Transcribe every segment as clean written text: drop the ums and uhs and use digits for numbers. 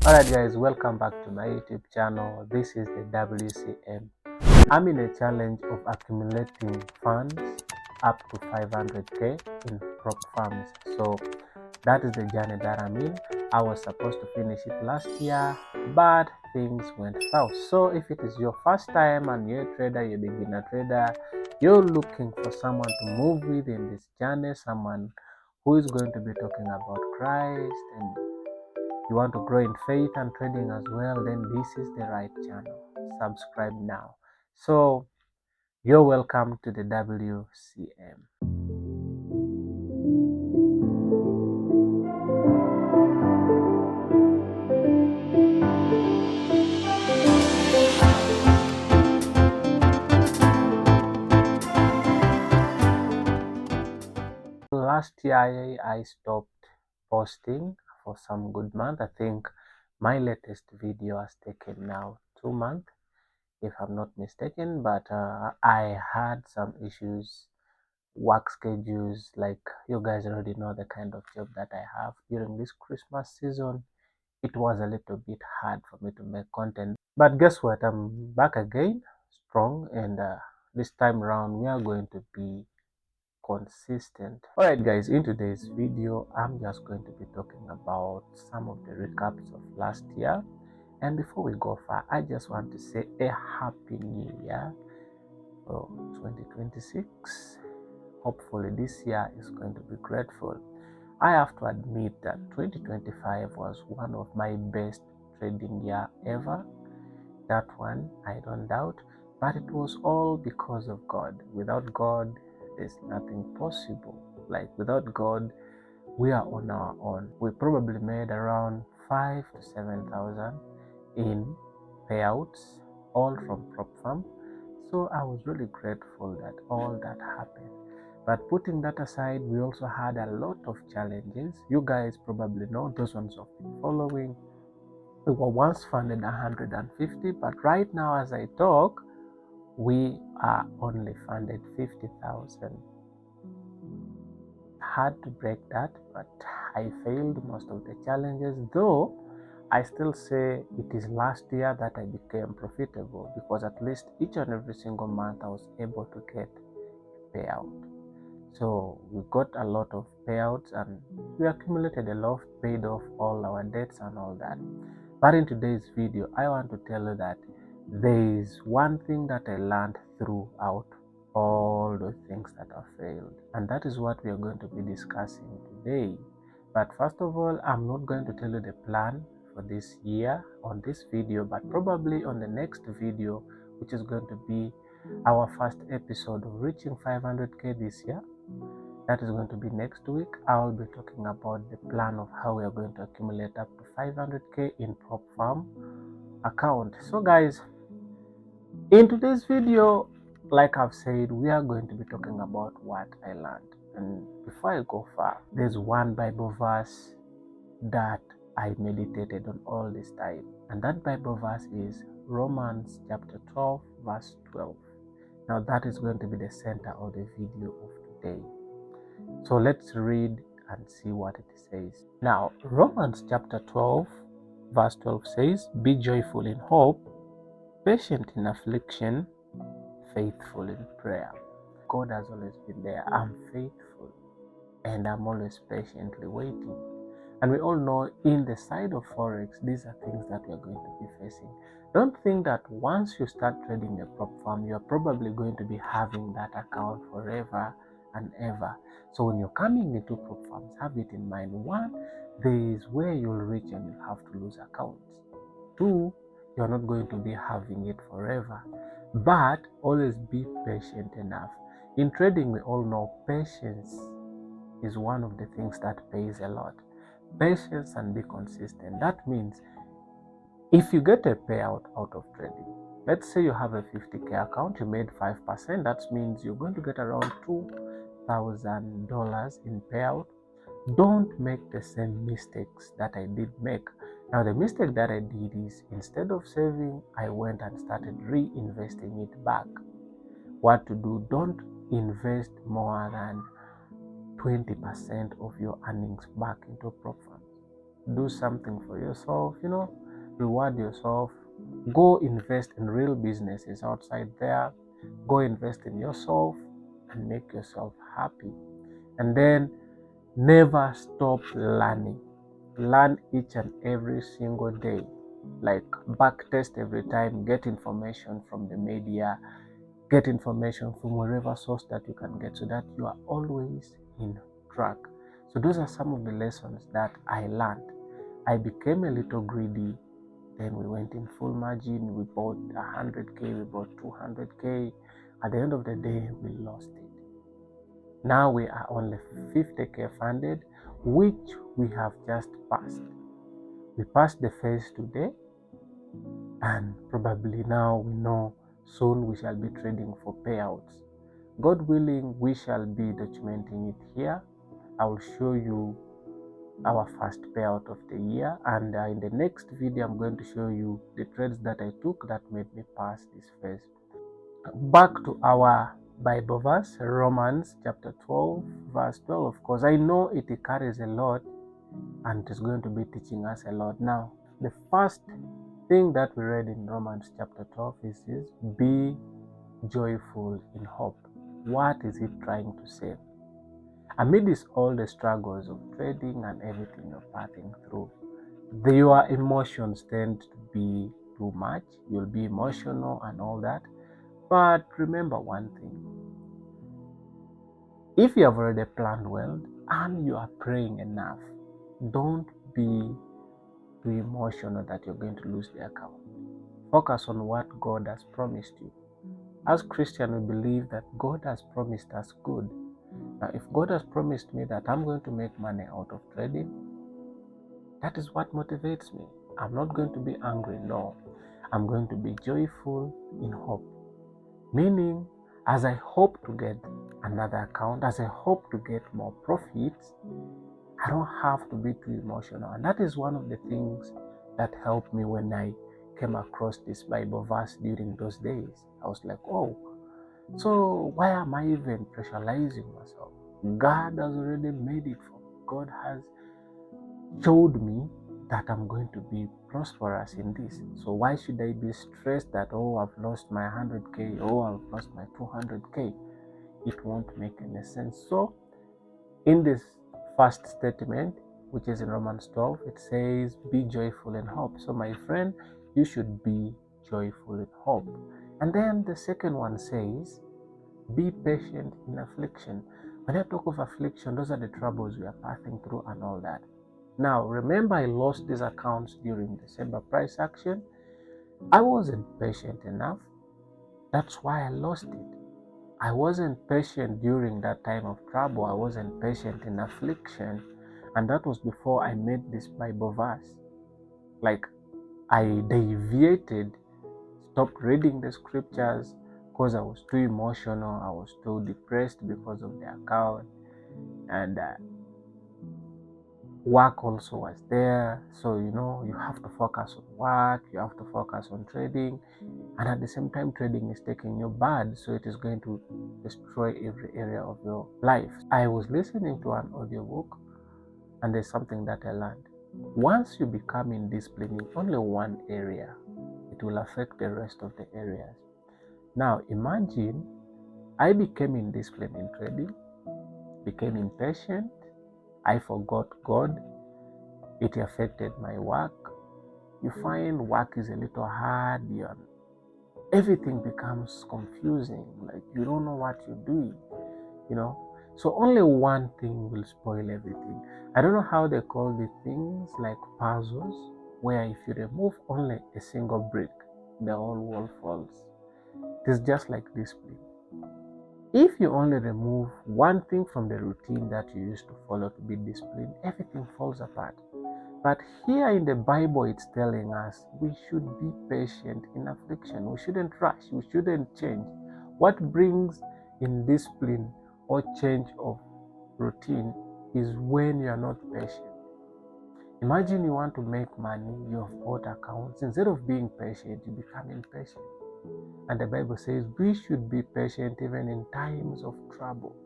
Alright guys, welcome back to my YouTube channel. This is the WCM. I'm in a challenge of accumulating funds up to 500k in prop farms. So that is the journey that I'm in. I was supposed to finish it last year, but things went south. So if it is your first time and you're a trader, you're a beginner trader, you're looking for someone to move with in this journey, someone who is going to be talking about Christ, and you want to grow in faith and trading as well, then this is the right channel. Subscribe now. So you're welcome to the WCM. Last year I stopped posting for some good month. I think my latest video has taken now 2 months if I'm not mistaken, but I had some issues, work schedules, like you guys already know the kind of job that I have. During this Christmas season, it was a little bit hard for me to make content, but guess what, I'm back again strong, and this time around we are going to be consistent. All right guys, in today's video I'm just going to be talking about some of the recaps of last year. And before we go far, I just want to say a happy new year for 2026. Hopefully this year is going to be grateful. I have to admit that 2025 was one of my best trading year ever. That one I don't doubt, but it was all because of God. Without God, there's nothing possible. Like without God, we are on our own. We probably made around 5 to 7,000 in payouts, all from prop farm. So I was really grateful that all that happened. But putting that aside, we also had a lot of challenges. You guys probably know, those ones who have been following. We were once funded 150, but right now as I talk, we are only funded 50,000. Had to break that, but I failed most of the challenges, though I still say it is last year that I became profitable, because at least each and every single month I was able to get payout. So we got a lot of payouts and we accumulated a lot, paid off all our debts and all that. But in today's video, I want to tell you that there is one thing that I learned throughout all the things that have failed, and that is what we are going to be discussing today. But first of all, I'm not going to tell you the plan for this year on this video, but probably on the next video, which is going to be our first episode of reaching 500k this year. That is going to be next week. I'll be talking about the plan of how we are going to accumulate up to 500k in prop farm account. So guys, in today's video, like I've said, we are going to be talking about what I learned. And before I go far, there's one Bible verse that I meditated on all this time, and that Bible verse is Romans chapter 12 verse 12. Now that is going to be the center of the video of today. So let's read and see what it says. Now, Romans chapter 12, verse 12 says, "Be joyful in hope, patient in affliction, faithful in prayer." God has always been there. I'm faithful and I'm always patiently waiting. And we all know in the side of Forex, these are things that we're going to be facing. Don't think that once you start trading the prop firm, you're probably going to be having that account forever and ever. So when you're coming into prop firms, have it in mind. One, there is where you'll reach and you'll have to lose accounts. Two, you're not going to be having it forever. But always be patient enough. In trading, we all know patience is one of the things that pays a lot. Patience and be consistent. That means if you get a payout out of trading, let's say you have a 50k account, you made 5%, that means you're going to get around $2,000 in payout. Don't make the same mistakes that I did make. Now the mistake that I did is, instead of saving, I went and started reinvesting it back. What to do? Don't invest more than 20% of your earnings back into prop funds. do something for yourself, reward yourself. Go invest in real businesses outside there. Go invest in yourself and make yourself happy. And then never stop learning. Learn each and every single day. Like backtest every time, get information from the media, get information from wherever source that you can get so that you are always in track. So those are some of the lessons that I learned. I became a little greedy. Then we went in full margin. We bought 100K, we bought 200K. At the end of the day, we lost it. Now we are only 50K funded, which we have just passed. We passed the phase today, and probably now we know soon we shall be trading for payouts. God willing, we shall be documenting it here. I will show you our first payout of the year, and in the next video I'm going to show you the trades that I took that made me pass this phase. Back to our Bible verse, Romans chapter 12 verse 12. Of course, I know it carries a lot and it's going to be teaching us a lot. Now, the first thing that we read in Romans chapter 12 is be joyful in hope. What is it trying to say? Amidst all the struggles of trading and everything you're passing through, your emotions tend to be too much. You'll be emotional and all that. But remember one thing. If you have already planned well and you are praying enough, don't be too emotional that you're going to lose the account. Focus on what God has promised you. As Christians, we believe that God has promised us good. Now, if God has promised me that I'm going to make money out of trading, that is what motivates me. I'm not going to be angry, no. I'm going to be joyful in hope. Meaning, as I hope to get another account, as I hope to get more profits, I don't have to be too emotional. And that is one of the things that helped me when I came across this Bible verse during those days. I was like, oh, so why am I even pressurizing myself? God has already made it for me. God has showed me that I'm going to be prosperous in this. So why should I be stressed that, oh, I've lost my 100K, oh, I've lost my 200K? It won't make any sense. So in this first statement, which is in Romans 12, it says, be joyful in hope. So my friend, you should be joyful in hope. And then the second one says, be patient in affliction. When I talk of affliction, those are the troubles we are passing through and all that. Now, remember, I lost these accounts during December price action. I wasn't patient enough. That's why I lost it. I wasn't patient during that time of trouble. I wasn't patient in affliction. And that was before I made this Bible verse. Like, I deviated, stopped reading the scriptures because I was too emotional. I was too depressed because of the account. And work also was there. So, you have to focus on work, you have to focus on trading. And at the same time, trading is taking you bad. So it is going to destroy every area of your life. I was listening to an audiobook and there's something that I learned. Once you become indisciplined in only one area, it will affect the rest of the areas. Now, imagine I became indisciplined in trading, became impatient, I forgot God, it affected my work. You find work is a little hard, everything becomes confusing, like you don't know what you're doing, So only one thing will spoil everything. I don't know how they call these things, like puzzles, where if you remove only a single brick, the whole wall falls. It is just like discipline. If you only remove one thing from the routine that you used to follow to be disciplined, everything falls apart. But here in the Bible, it's telling us we should be patient in affliction. We shouldn't rush. We shouldn't change. What brings indiscipline or change of routine is when you are not patient. Imagine you want to make money, you have bought accounts. Instead of being patient, you become impatient. And the Bible says we should be patient even in times of trouble.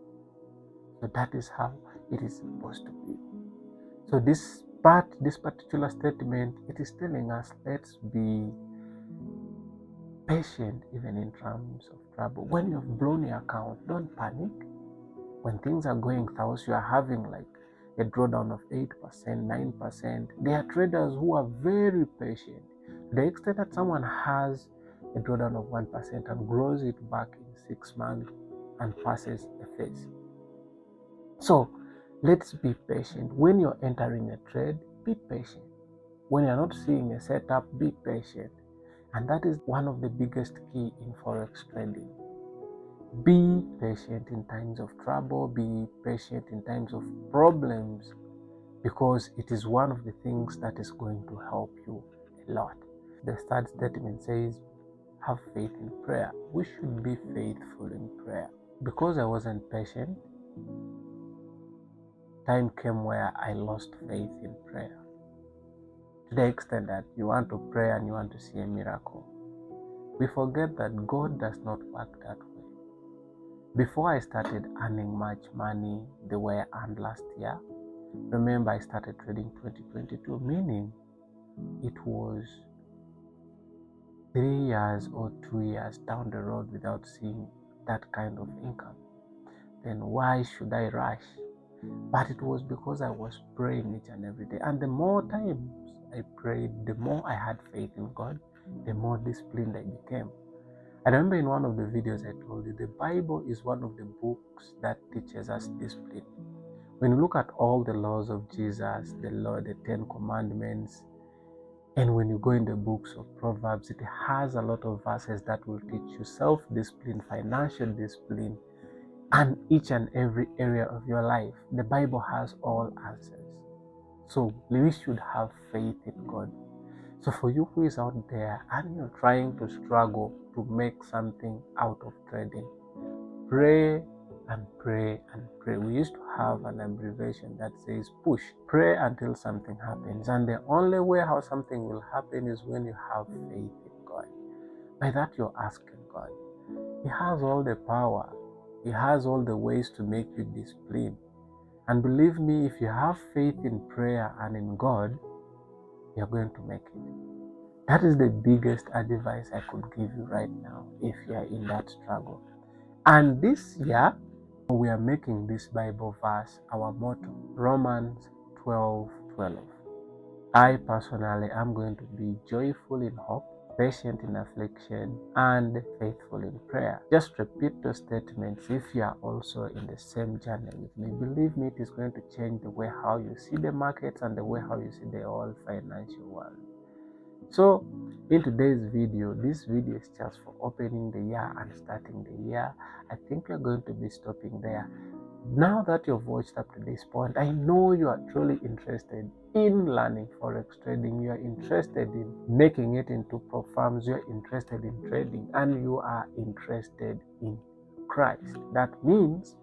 So that is how it is supposed to be. So this But this particular statement, it is telling us, let's be patient even in terms of trouble. When you've blown your account, don't panic. When things are going south, you are having like a drawdown of 8%, 9%. There are traders who are very patient. To the extent that someone has a drawdown of 1% and grows it back in 6 months and passes a phase. So let's be patient. When you're entering a trade, be patient. When you're not seeing a setup, be patient. And that is one of the biggest key in Forex trading. Be patient in times of trouble, be patient in times of problems, because it is one of the things that is going to help you a lot. The third statement says, have faith in prayer. We should be faithful in prayer. Because I wasn't patient, time came where I lost faith in prayer. To the extent that you want to pray and you want to see a miracle. We forget that God does not work that way. Before I started earning much money the way I earned last year, remember I started trading 2022, meaning it was 3 years or 2 years down the road without seeing that kind of income. Then why should I rush? But it was because I was praying each and every day. And the more times I prayed, the more I had faith in God, the more disciplined I became. I remember in one of the videos I told you, the Bible is one of the books that teaches us discipline. When you look at all the laws of Jesus, the law, the 10 commandments, and when you go in the books of Proverbs, it has a lot of verses that will teach you self-discipline, financial discipline, and each and every area of your life. The Bible has all answers. So we should have faith in God. So for you who is out there and you're trying to struggle to make something out of trading, pray and pray and pray. We used to have an abbreviation that says push. Pray until something happens. And the only way how something will happen is when you have faith in God. By that you're asking God. He has all the power. He has all the ways to make you disciplined. And believe me, if you have faith in prayer and in God, you're going to make it. That is the biggest advice I could give you right now if you are in that struggle. And this year, we are making this Bible verse our motto, Romans 12:12. I personally am going to be joyful in hope, patient in affliction, and faithful in prayer. Just repeat those statements if you are also in the same journey with me. Believe me, it is going to change the way how you see the markets and the way how you see the whole financial world. So in today's video, this video is just for opening the year and starting the year. I think we're going to be stopping there. Now that you've watched up to this point, I know you are truly interested in learning Forex trading. You are interested in making it into pro farms. You are interested in trading and you are interested in Christ. That means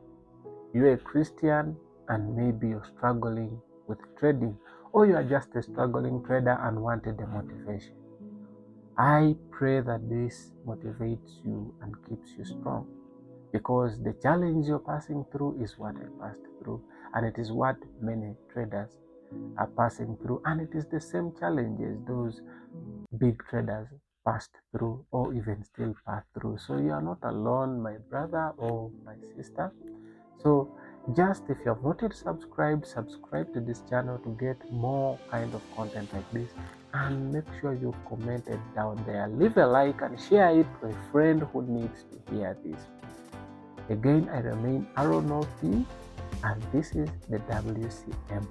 you're a Christian and maybe you're struggling with trading, or you are just a struggling trader and wanted the motivation. I pray that this motivates you and keeps you strong, because the challenge you're passing through is what I passed through, and it is what many traders are passing through, and it is the same challenges those big traders passed through or even still pass through. So you are not alone, my brother or my sister. So just if you have not yet subscribe to this channel to get more kind of content like this, and make sure you've commented down there. Leave a like and share it to a friend who needs to hear this. Again, I remain Aaron P, and this is the WCM.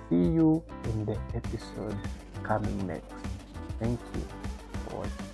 See you in the episode coming next. Thank you for watching.